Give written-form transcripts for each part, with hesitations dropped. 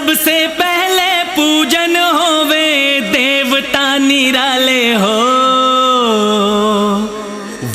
सबसे पहले पूजन होवे देवता निराले हो।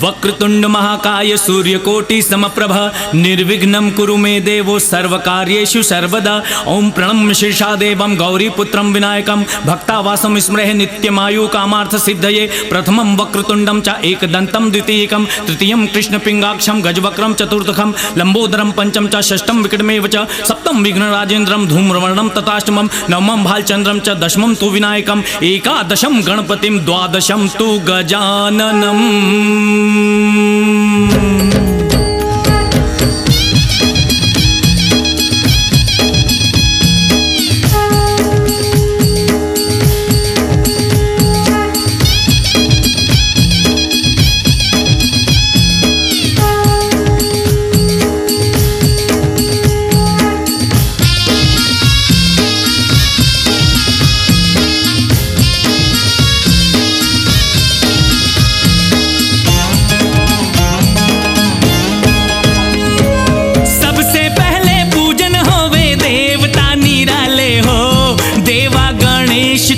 वक्रतुंड महाकाय सूर्यकोटि समप्रभ निर्विघ्नं कुरु मे देवो सर्वकार्येषु सर्वदा। ओम प्रणम्य शीर्षादेवं गौरीपुत्रं विनायकं भक्तावासं स्मरेः नित्यमायु कामार्थ सिद्धये। प्रथमं वक्रतुंडं च एकदन्तं द्वितीयकं तृतीयं कृष्णपिंगाक्षं गजवक्रं चतुर्थकं लंबोदरं पंचम च षष्ठं विकटमेव च सप्तम विघ्नराजेन्द्रं धूम्रवर्णं तथाष्टमं नवमं भालचंद्रं च दशमं तु विनायकं एकादशं गणपतिं द्वादशं तु गजाननम्।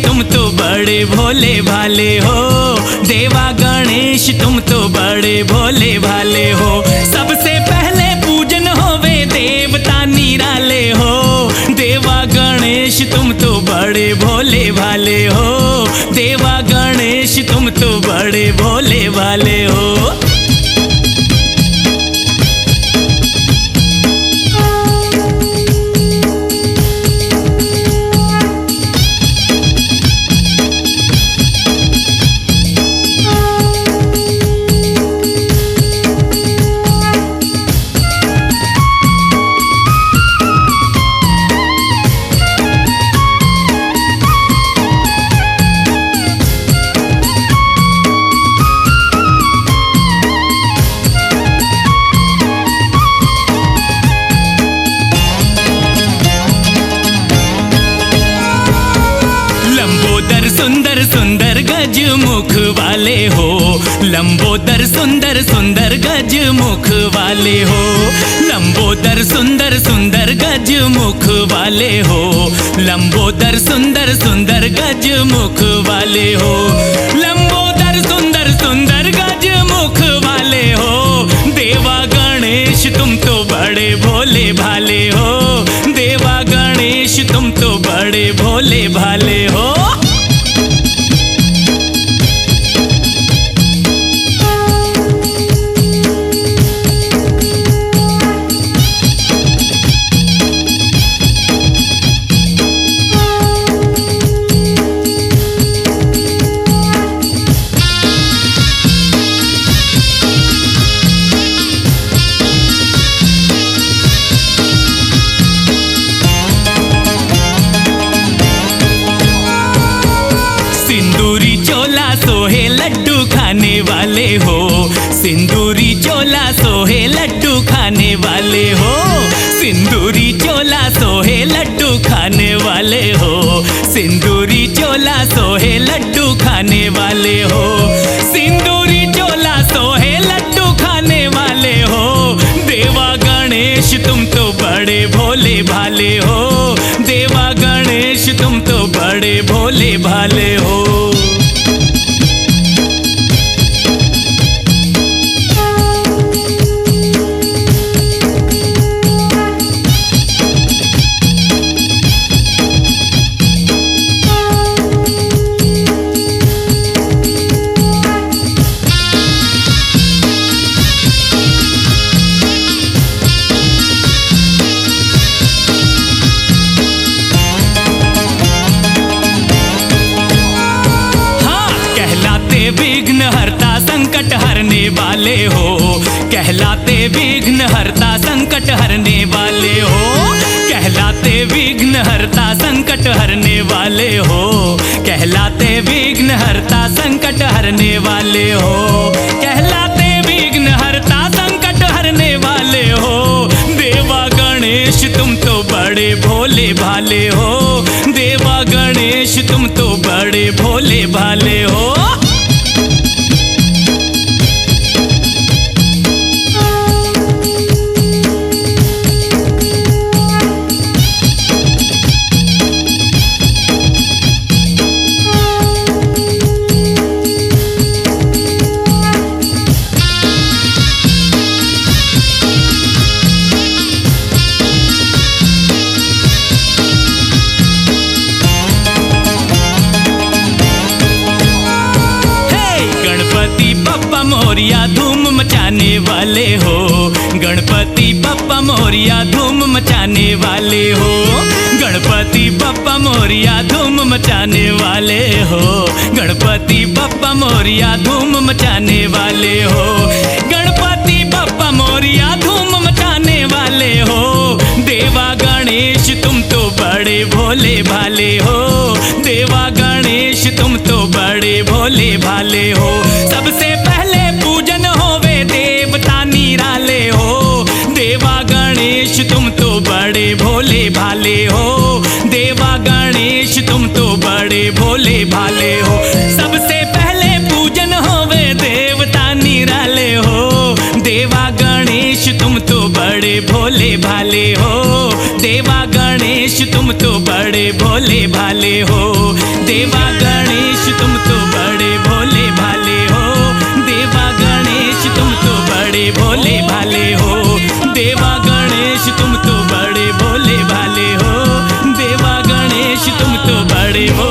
तुम तो बड़े भोले भाले हो, देवा गणेश तुम तो बड़े भोले भाले हो। सबसे पहले पूजन होवे देवता निराले हो, देवा गणेश तुम तो बड़े भोले भाले हो, देवा गणेश तुम तो बड़े भोले भाले हो। सुंदर सुंदर गज मुख वाले हो, लंबोदर सुंदर सुंदर गज मुख वाले हो, लंबोदर सुंदर सुंदर गज मुख वाले हो, लंबोदर सुंदर सुंदर गज मुख वाले हो, लंबोदर सुंदर सुंदर गज मुख वाले हो। देवा गणेश तुम तो बड़े भोले भाले हो, देवा गणेश तुम तो बड़े भोले भाले हो। सिंदूरी चोला सोहे लड्डू खाने वाले हो, सिंदूरी चोला सोहे लड्डू खाने वाले हो, सिंदूरी चोला सोहे लड्डू खाने वाले हो, सिंदूरी चोला सोहे लड्डू खाने वाले हो, सिंदूरी चोला सोहे लड्डू खाने वाले हो। देवा गणेश तुम तो बड़े भोले भाले हो, देवा गणेश तुम तो बड़े भोले भाले हो। विघ्न हरता संकट हरने वाले हो, कहलाते विघ्न हरता संकट हरने वाले हो, कहलाते विघ्न हरता संकट हरने वाले हो, कहलाते विघ्न हरता संकट हरने वाले हो, कहलाते विघ्न हरता संकट हरने वाले हो। देवा गणेश तुम तो बड़े भोले भाले हो, देवा गणेश तुम तो बड़े भोले भाले हो। वाले हो। गणपति बप्पा मोरिया धूम मचाने वाले हो। गणपति बप्पा मोरिया धूम मचाने वाले हो। गणपति बप्पा मोरिया धूम मचाने वाले हो। गणपति बप्पा मोरिया धूम मचाने वाले हो। देवा गणेश तुम तो बड़े भोले भाले हो। देवा गणेश तुम तो बड़े भोले भाले हो। सबसे पहले पूजन होवे देवता निराले हो। देवा गणेश तुम तो बड़े भोले भाले हो। देवा गणेश तुम तो बड़े भोले भाले हो। सबसे पहले पूजन होवे देवता निराले हो। देवा गणेश तुम तो बड़े भोले भाले हो। देवा गणेश तुम तो बड़े भोले भाले हो। देवा गणेश तुम तो बड़े भोले भाले हो। देवा गणेश तुम तो बड़े भोले भाले हो। देवा गणेश तुम तो बड़े भोले भाले हो। देवा गणेश तुम तो बड़े हो